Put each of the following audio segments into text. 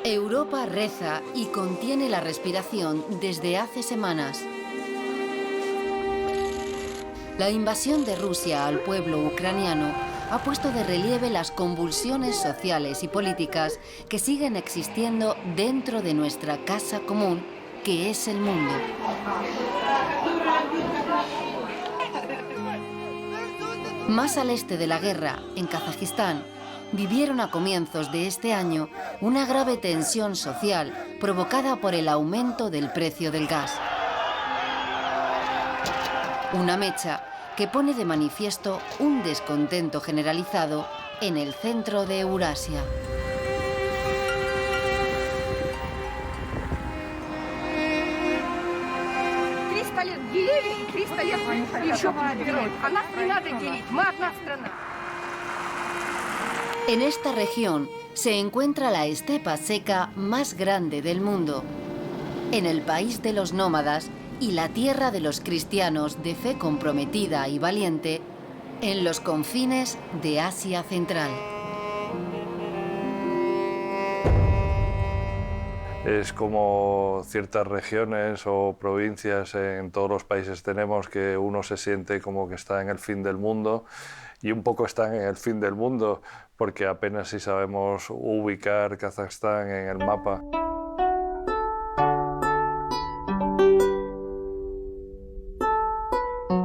Europa reza y contiene la respiración desde hace semanas. La invasión de Rusia al pueblo ucraniano ha puesto de relieve las convulsiones sociales y políticas que siguen existiendo dentro de nuestra casa común, que es el mundo. Más al este de la guerra, en Kazajistán, vivieron a comienzos de este año una grave tensión social provocada por el aumento del precio del gas. Una mecha que pone de manifiesto un descontento generalizado en el centro de Eurasia. En esta región se encuentra la estepa seca más grande del mundo. En el país de los nómadas y la tierra de los cristianos de fe comprometida y valiente, en los confines de Asia Central. Es como ciertas regiones o provincias en todos los países tenemos que uno se siente como que está en el fin del mundo y un poco están en el fin del mundo porque apenas si sabemos ubicar Kazajstán en el mapa.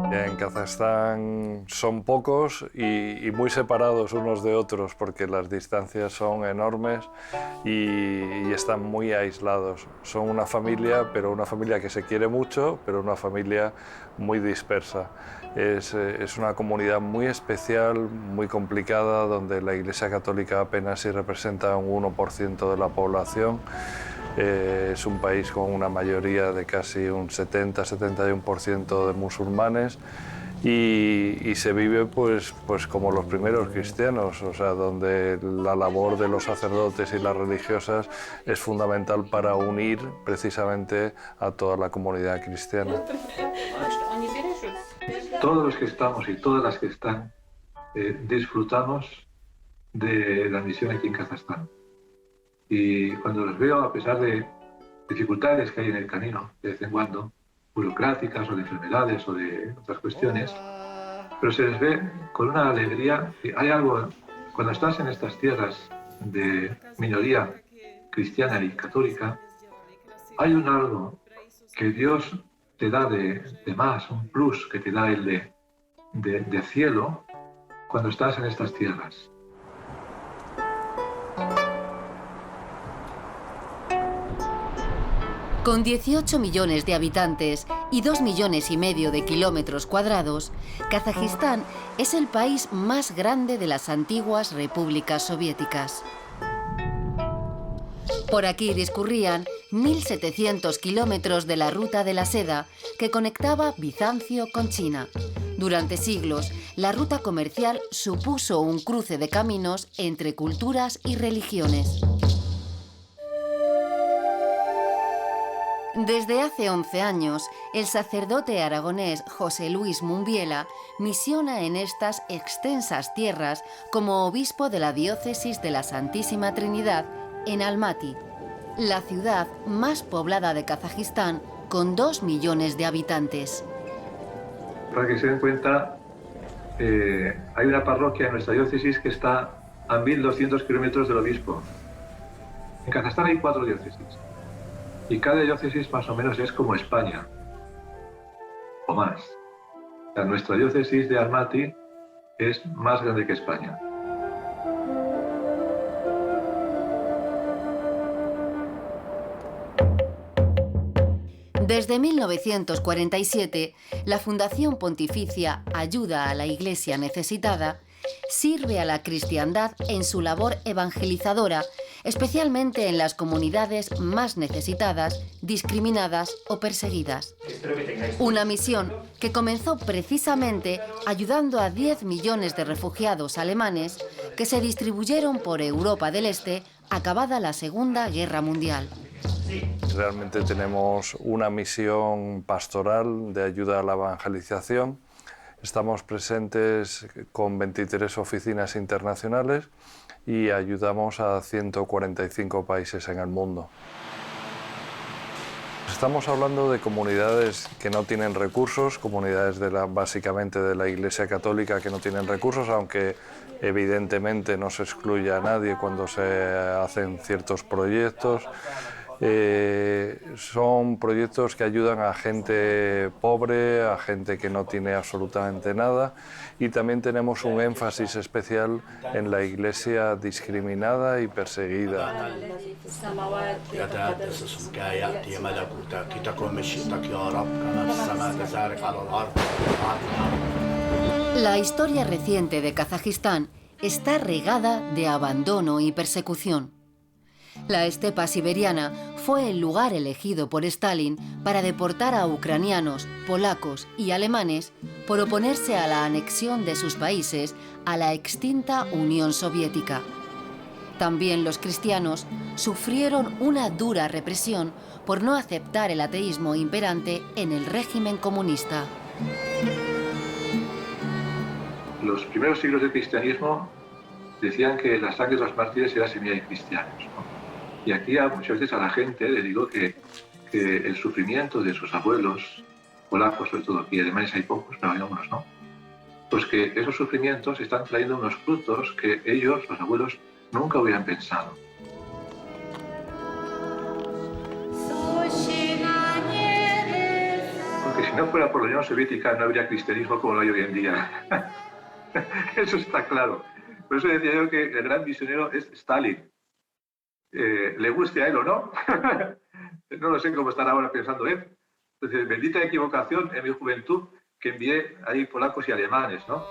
En Kazajstán son pocos y muy separados unos de otros porque las distancias son enormes y están muy aislados. Son una familia, pero una familia que se quiere mucho, pero una familia muy dispersa. Es una comunidad muy especial, muy complicada, donde la Iglesia Católica apenas si representa un 1% de la población. Es un país con una mayoría de casi un 70-71% de musulmanes y se vive pues como los primeros cristianos, o sea, donde la labor de los sacerdotes y las religiosas es fundamental para unir precisamente a toda la comunidad cristiana. Todos los que estamos y todas las que están disfrutamos de la misión aquí en Kazajstán. Y cuando los veo, a pesar de dificultades que hay en el camino, de vez en cuando, burocráticas o de enfermedades o de otras cuestiones, pero se les ve con una alegría. Hay algo, cuando estás en estas tierras de minoría cristiana y católica, hay un algo que Dios te da de más, un plus que te da el de cielo cuando estás en estas tierras. Con 18 millones de habitantes y 2,5 millones de kilómetros cuadrados, Kazajistán es el país más grande de las antiguas repúblicas soviéticas. Por aquí discurrían 1.700 kilómetros de la ruta de la seda que conectaba Bizancio con China. Durante siglos, la ruta comercial supuso un cruce de caminos entre culturas y religiones. Desde hace 11 años, el sacerdote aragonés José Luis Mumbiela misiona en estas extensas tierras como obispo de la diócesis de la Santísima Trinidad en Almaty, la ciudad más poblada de Kazajistán con 2 millones de habitantes. Para que se den cuenta, hay una parroquia en nuestra diócesis que está a 1.200 kilómetros del obispo. En Kazajstán hay 4 diócesis. Y cada diócesis más o menos es como España, o más. O sea, nuestra diócesis de Almaty es más grande que España. Desde 1947, la Fundación Pontificia Ayuda a la Iglesia Necesitada sirve a la cristiandad en su labor evangelizadora, especialmente en las comunidades más necesitadas, discriminadas o perseguidas. Una misión que comenzó precisamente ayudando a 10 millones de refugiados alemanes que se distribuyeron por Europa del Este acabada la Segunda Guerra Mundial. Realmente tenemos una misión pastoral de ayuda a la evangelización. Estamos presentes con 23 oficinas internacionales y ayudamos a 145 países en el mundo. Estamos hablando de comunidades que no tienen recursos, comunidades básicamente de la Iglesia Católica que no tienen recursos, aunque evidentemente no se excluye a nadie cuando se hacen ciertos proyectos. Son proyectos que ayudan a gente pobre, a gente que no tiene absolutamente nada, y también tenemos un énfasis especial en la iglesia discriminada y perseguida. La historia reciente de Kazajistán está regada de abandono y persecución. La estepa siberiana fue el lugar elegido por Stalin para deportar a ucranianos, polacos y alemanes por oponerse a la anexión de sus países a la extinta Unión Soviética. También los cristianos sufrieron una dura represión por no aceptar el ateísmo imperante en el régimen comunista. Los primeros siglos del cristianismo decían que la sangre de los mártires era semilla de cristianos, ¿no? Y aquí muchas veces a la gente le digo que el sufrimiento de sus abuelos, polacos sobre todo, aquí alemanes hay pocos, pero hay unos, ¿no? Pues que esos sufrimientos están trayendo unos frutos que ellos, los abuelos, nunca hubieran pensado. Porque si no fuera por la Unión Soviética no habría cristianismo como lo hay hoy en día. Eso está claro. Por eso decía yo que el gran misionero es Stalin. Le guste a él o no, no lo sé cómo estará ahora pensando él. Entonces, bendita equivocación en mi juventud que envié ahí polacos y alemanes, ¿no?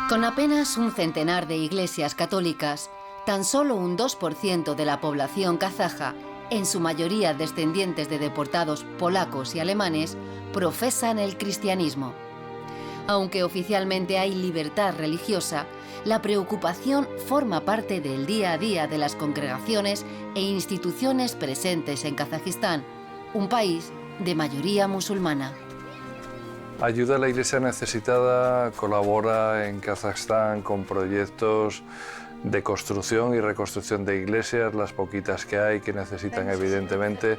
Con apenas un centenar de iglesias católicas, tan solo un 2% de la población kazaja, en su mayoría descendientes de deportados polacos y alemanes, profesan el cristianismo. Aunque oficialmente hay libertad religiosa, la preocupación forma parte del día a día de las congregaciones e instituciones presentes en Kazajistán, un país de mayoría musulmana. Ayuda a la Iglesia Necesitada colabora en Kazajstán con proyectos de construcción y reconstrucción de iglesias, las poquitas que hay que necesitan evidentemente,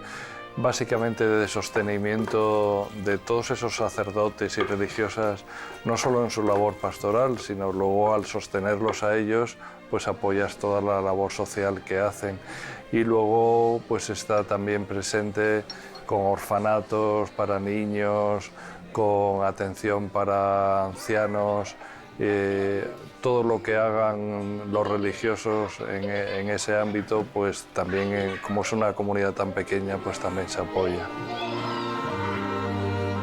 básicamente de sostenimiento de todos esos sacerdotes y religiosas, no solo en su labor pastoral, sino luego al sostenerlos a ellos, pues apoyas toda la labor social que hacen. Y luego pues está también presente con orfanatos para niños, con atención para ancianos, todo lo que hagan los religiosos en ese ámbito, pues también, como es una comunidad tan pequeña, pues también se apoya.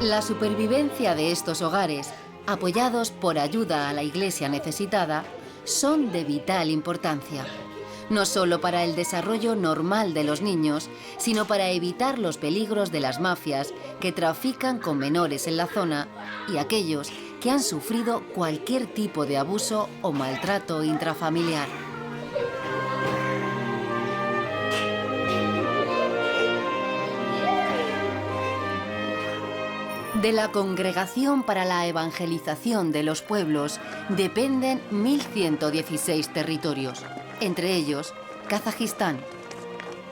La supervivencia de estos hogares, apoyados por ayuda a la Iglesia Necesitada, son de vital importancia. No solo para el desarrollo normal de los niños, sino para evitar los peligros de las mafias que trafican con menores en la zona y aquellos que han sufrido cualquier tipo de abuso o maltrato intrafamiliar. De la Congregación para la Evangelización de los Pueblos dependen 1.116 territorios, entre ellos Kazajistán,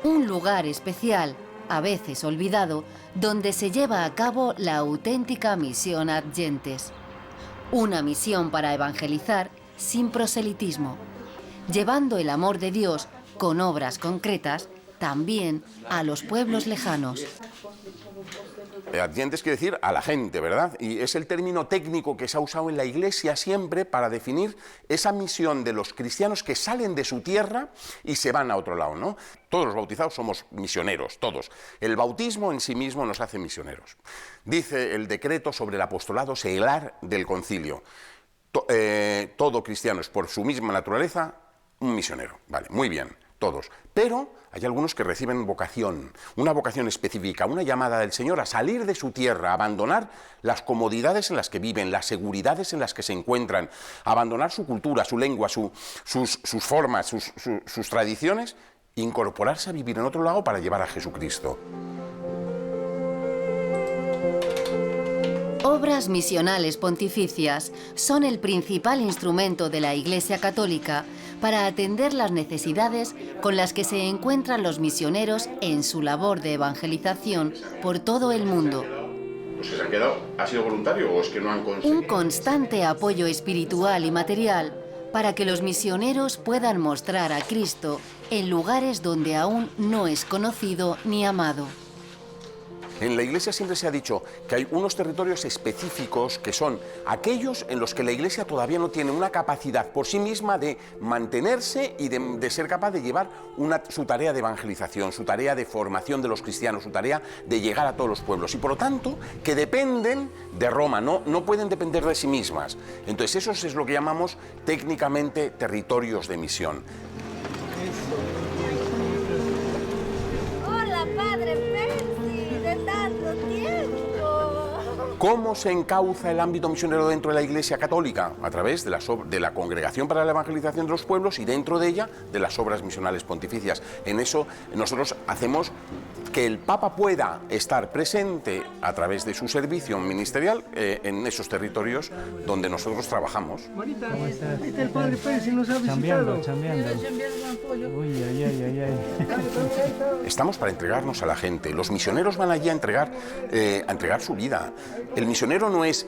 un lugar especial, a veces olvidado, donde se lleva a cabo la auténtica misión ad gentes. Una misión para evangelizar sin proselitismo, llevando el amor de Dios con obras concretas también a los pueblos lejanos. Adyentes quiere decir a la gente, ¿verdad? Y es el término técnico que se ha usado en la Iglesia siempre para definir esa misión de los cristianos que salen de su tierra y se van a otro lado, ¿no? Todos los bautizados somos misioneros, todos. El bautismo en sí mismo nos hace misioneros. Dice el decreto sobre el apostolado seglar del concilio. Todo cristiano es por su misma naturaleza un misionero. Vale, muy bien, todos. Pero hay algunos que reciben vocación, una vocación específica, una llamada del Señor a salir de su tierra, a abandonar las comodidades en las que viven, las seguridades en las que se encuentran, a abandonar su cultura, su lengua, sus formas, sus tradiciones, e incorporarse a vivir en otro lado para llevar a Jesucristo. obras misionales pontificias son el principal instrumento de la Iglesia Católica para atender las necesidades con las que se encuentran los misioneros en su labor de evangelización por todo el mundo. ¿Los que se han quedado ha sido voluntario o es que no han conseguido? Un constante apoyo espiritual y material para que los misioneros puedan mostrar a Cristo en lugares donde aún no es conocido ni amado. En la Iglesia siempre se ha dicho que hay unos territorios específicos que son aquellos en los que la Iglesia todavía no tiene una capacidad por sí misma de mantenerse y de ser capaz de llevar su tarea de evangelización, su tarea de formación de los cristianos, su tarea de llegar a todos los pueblos. Y por lo tanto, que dependen de Roma, no pueden depender de sí mismas. Entonces, eso es lo que llamamos técnicamente territorios de misión. Hola, Padre Percy, de tanto tiempo. ¿Cómo se encauza el ámbito misionero dentro de la Iglesia Católica? A través de la Congregación para la Evangelización de los Pueblos y dentro de ella de las obras misionales pontificias. En eso nosotros hacemos que el Papa pueda estar presente a través de su servicio ministerial en esos territorios donde nosotros trabajamos. Marita, ahí está el Padre Percy, nos ha visitado. Chambeando. Uy, ay. Estamos para entregarnos a la gente. Los misioneros van allí a entregar su vida. El misionero no es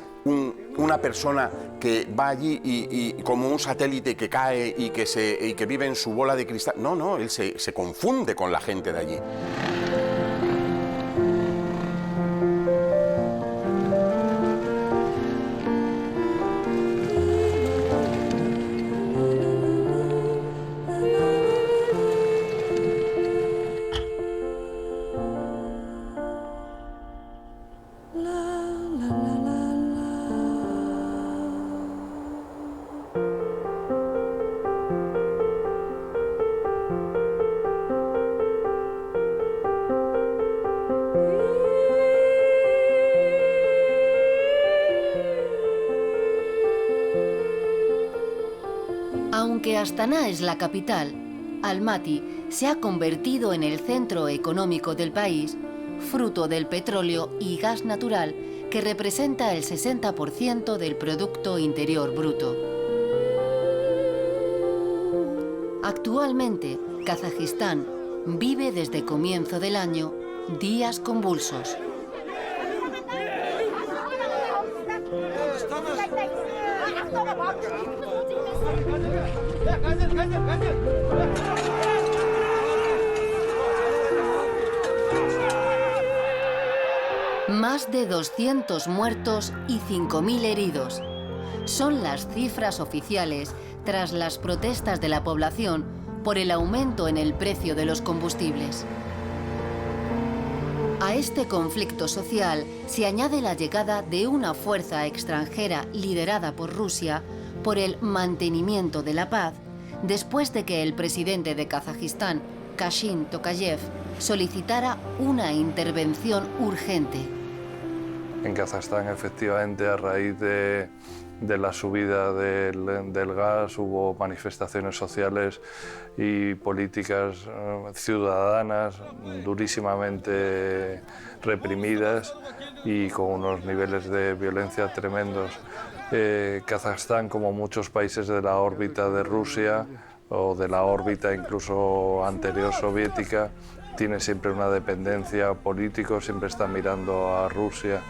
una persona que va allí y como un satélite que cae y que vive en su bola de cristal. No, él se confunde con la gente de allí. Aunque Astana es la capital, Almaty se ha convertido en el centro económico del país, fruto del petróleo y gas natural que representa el 60% del Producto Interior Bruto. Actualmente, Kazajistán vive desde comienzo del año días convulsos. Más de 200 muertos y 5.000 heridos. Son las cifras oficiales tras las protestas de la población por el aumento en el precio de los combustibles. A este conflicto social se añade la llegada de una fuerza extranjera liderada por Rusia por el mantenimiento de la paz, después de que el presidente de Kazajistán, Kasym Tokayev, solicitara una intervención urgente. En Kazajstán, efectivamente, a raíz de la subida del gas, hubo manifestaciones sociales y políticas ciudadanas durísimamente reprimidas y con unos niveles de violencia tremendos. Kazajstán, como muchos países de la órbita de Rusia o de la órbita incluso anterior soviética, tiene siempre una dependencia política, siempre está mirando a Rusia.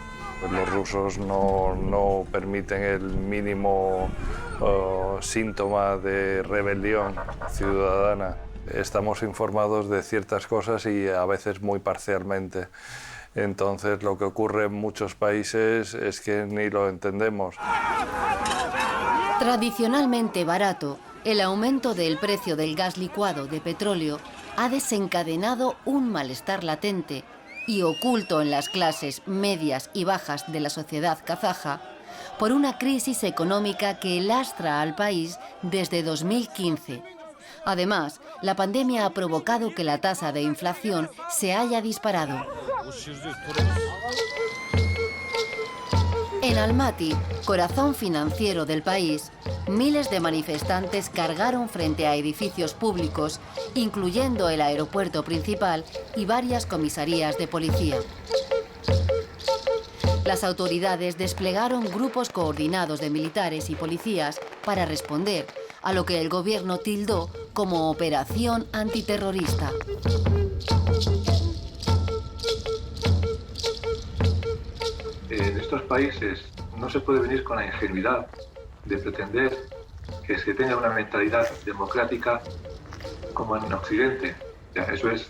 Los rusos no permiten el mínimo síntoma de rebelión ciudadana. Estamos informados de ciertas cosas y a veces muy parcialmente. Entonces, lo que ocurre en muchos países es que ni lo entendemos. Tradicionalmente barato, el aumento del precio del gas licuado de petróleo ha desencadenado un malestar latente y oculto en las clases medias y bajas de la sociedad kazaja por una crisis económica que lastra al país desde 2015. Además, la pandemia ha provocado que la tasa de inflación se haya disparado. En Almaty, corazón financiero del país, miles de manifestantes cargaron frente a edificios públicos, incluyendo el aeropuerto principal y varias comisarías de policía. Las autoridades desplegaron grupos coordinados de militares y policías para responder a lo que el gobierno tildó como operación antiterrorista. En estos países no se puede venir con la ingenuidad de pretender que se tenga una mentalidad democrática como en Occidente. Ya, eso es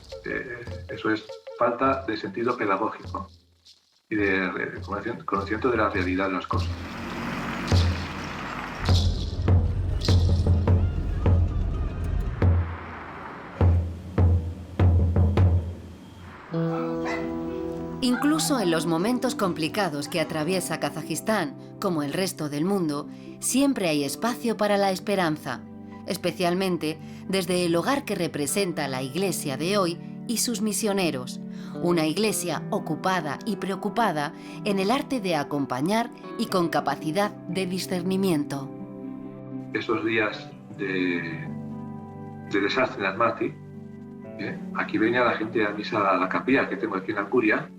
falta de sentido pedagógico y de conocimiento de la realidad de las cosas. Incluso en los momentos complicados que atraviesa Kazajistán, como el resto del mundo, siempre hay espacio para la esperanza, especialmente desde el hogar que representa la Iglesia de hoy y sus misioneros, una Iglesia ocupada y preocupada en el arte de acompañar y con capacidad de discernimiento. Esos días de desastre en Almaty, aquí venía la gente a misa a la capilla que tengo aquí en la curia,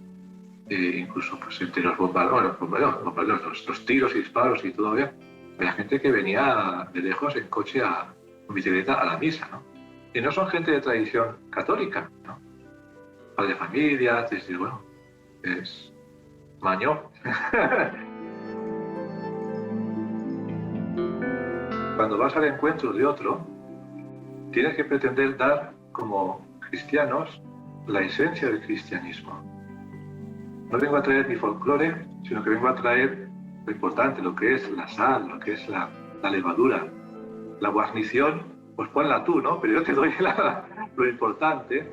incluso pues, entre los bombarderos, los tiros y disparos y todo, había gente que venía de lejos en coche con bicicleta a la misa, ¿no? Y no son gente de tradición católica, ¿no? Padre de familia, es decir, bueno, es maño. Cuando vas al encuentro de otro, tienes que pretender dar como cristianos la esencia del cristianismo. No vengo a traer mi folclore, sino que vengo a traer lo importante, lo que es la sal, lo que es la levadura. La guarnición, pues ponla tú, ¿no? Pero yo te doy lo importante.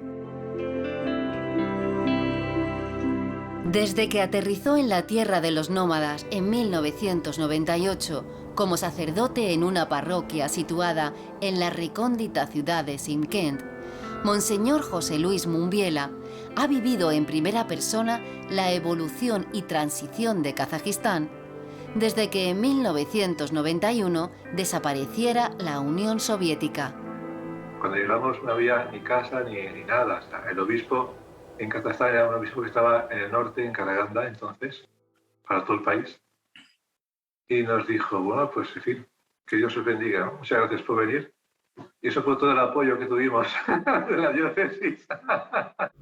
Desde que aterrizó en la tierra de los nómadas en 1998 como sacerdote en una parroquia situada en la recóndita ciudad de Simkent, Monseñor José Luis Mumbiela ha vivido en primera persona la evolución y transición de Kazajistán desde que en 1991 desapareciera la Unión Soviética. Cuando llegamos no había ni casa ni nada. O sea, el obispo en Kazajstán era un obispo que estaba en el norte, en Karaganda, entonces, para todo el país. Y nos dijo, bueno, pues en fin, que Dios os bendiga, ¿no? Muchas gracias por venir. Y eso fue todo el apoyo que tuvimos de la diócesis.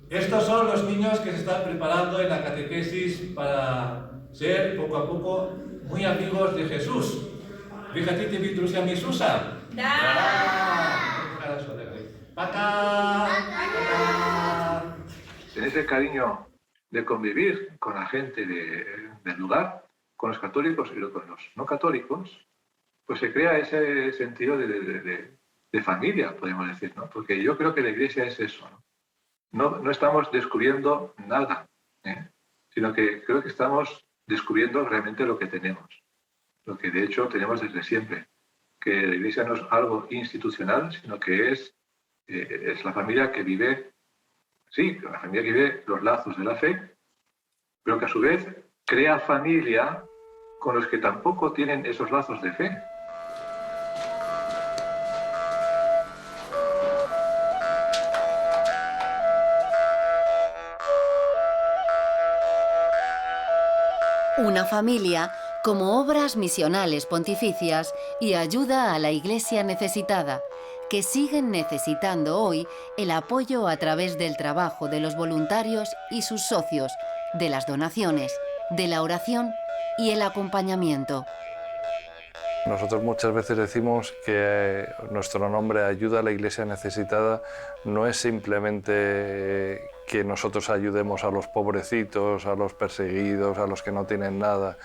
Estos son los niños que se están preparando en la catequesis para ser poco a poco muy amigos de Jesús. Fíjate, te Vitrusia Misusa. En ese cariño de convivir con la gente del lugar, con los católicos y con los no católicos, pues se crea ese sentido de familia, podemos decir, ¿no? Porque yo creo que la Iglesia es eso, ¿no? No estamos descubriendo nada, sino que creo que estamos descubriendo realmente lo que tenemos, lo que de hecho tenemos desde siempre, que la Iglesia no es algo institucional, sino que es la familia que vive, sí, la familia que vive los lazos de la fe, pero que a su vez crea familia con los que tampoco tienen esos lazos de fe. Una familia como obras misionales pontificias y ayuda a la Iglesia necesitada, que siguen necesitando hoy el apoyo a través del trabajo de los voluntarios y sus socios, de las donaciones, de la oración y el acompañamiento. Nosotros muchas veces decimos que nuestro nombre Ayuda a la Iglesia Necesitada no es simplemente que nosotros ayudemos a los pobrecitos, a los perseguidos, a los que no tienen nada,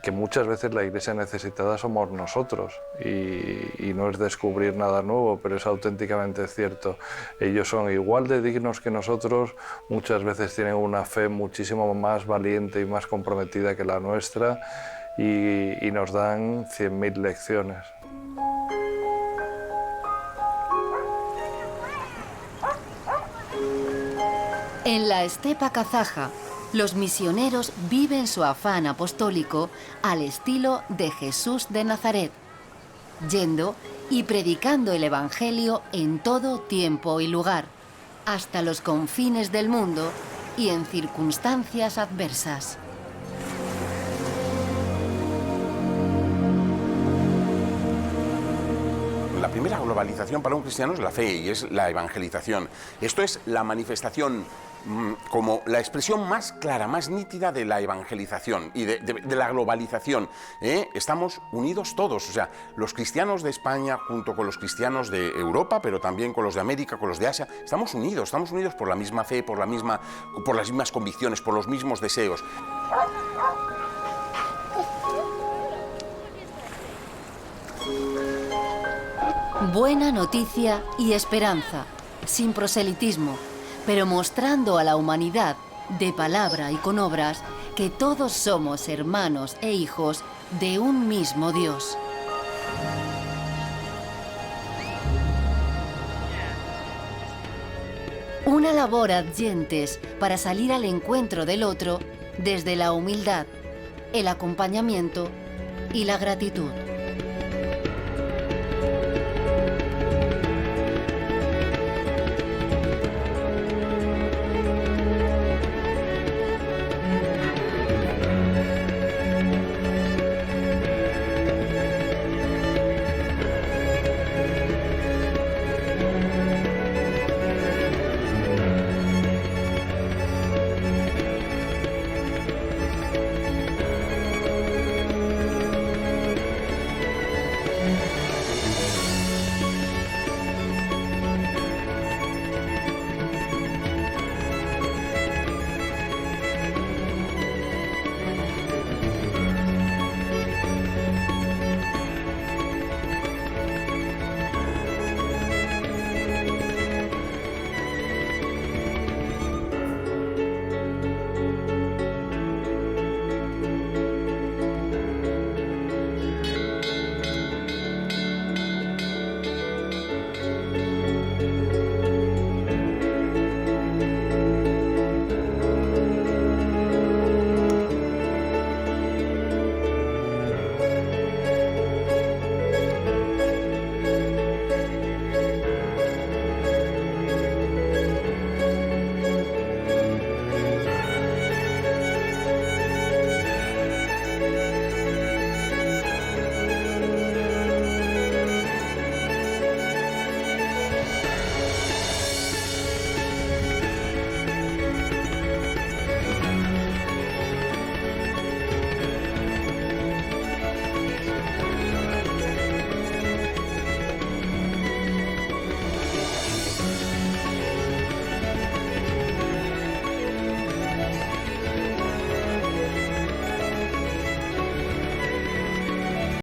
que muchas veces la Iglesia necesitada somos nosotros y no es descubrir nada nuevo, pero es auténticamente cierto. Ellos son igual de dignos que nosotros, muchas veces tienen una fe muchísimo más valiente y más comprometida que la nuestra y nos dan 100.000 lecciones. En la estepa kazaja, los misioneros viven su afán apostólico al estilo de Jesús de Nazaret, yendo y predicando el Evangelio en todo tiempo y lugar, hasta los confines del mundo y en circunstancias adversas. globalización para un cristiano es la fe y es la evangelización. Esto es la manifestación, como la expresión más clara, más nítida de la evangelización y de la globalización. Estamos unidos todos, o sea, los cristianos de España junto con los cristianos de Europa, pero también con los de América, con los de Asia, estamos unidos por la misma fe, por las mismas convicciones, por los mismos deseos. Buena noticia y esperanza, sin proselitismo, pero mostrando a la humanidad, de palabra y con obras, que todos somos hermanos e hijos de un mismo Dios. Una labor adyentes para salir al encuentro del otro desde la humildad, el acompañamiento y la gratitud.